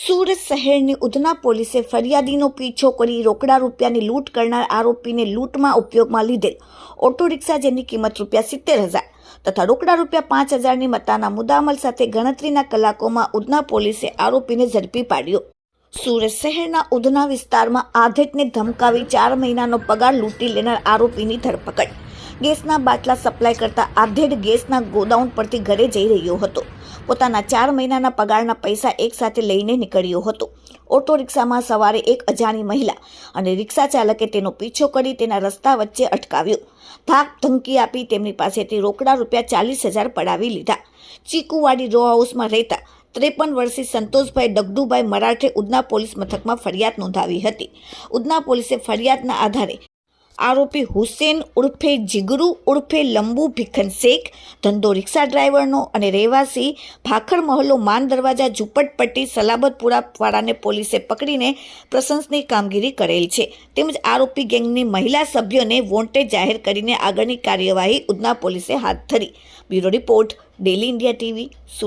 સુરત શહેરની ઉધના પોલીસે ફરિયાદીનો પીછો કરી રોકડા રૂપિયાની લૂંટ કરનાર આરોપીને લૂંટમાં ઉપયોગમાં લીધેલ ઓટો રિક્ષા જેની કિંમત ₹70,000 તથા રોકડા ₹5,000ની મત્તાના મુદ્દામાલ સાથે ગણતરીના કલાકોમાં ઉધના પોલીસે આરોપીને ઝડપી પાડ્યો। સુરત શહેરના ઉધના વિસ્તારમાં આધેડને ધમકાવી 4 મહિનાનો પગાર લૂંટી લેનાર આરોપીની ધરપકડ। ગેસના બાટલા સપ્લાય કરતા આધેડ ગેસના ગોડાઉન પરથી ઘરે જઈ રહ્યો હતો। પોતાના 4 મહિનાના પગારના પૈસા એકસાથે લઈને નીકળ્યો હતો। ઓટો રિક્ષામાં સવારે એક અજાણી મહિલા અને રિક્ષા ચાલકે તેનો પીછો કરી તેના રસ્તા વચ્ચે અટકાવ્યો। ધાક ધમકી આપી તેમની પાસેથી રોકડા ₹40,000 પડાવી લીધા। ચીકુવાડી રો હાઉસમાં રહેતા 53 વર્ષીય સંતોષભાઈ દગડુભાઈ મરાઠે ઉધના પોલીસ મથકમાં ફરિયાદ નોંધાવી હતી। ઉધના પોલીસે ફરિયાદના આધારે આરોપી હુસેન ઉર્ફે જીગરુ ઉર્ફે લંબુ ભીખન શેખ ધંધો રિક્ષા ડ્રાઈવરનો અને રહેવાસી ભાખર મહોલ્લો માન દરવાજા ઝુંપડપટ્ટી સલાબતપુરા વાળાને પોલીસે પકડીને પ્રશંસનીય કામગીરી કરેલ છે। તેમજ આરોપી ગેંગની મહિલા સભ્યોને વોન્ટેડ જાહેર કરીને આગળની કાર્યવાહી ઉધના પોલીસે હાથ ધરી। Bureau report, daily India TV, Surat.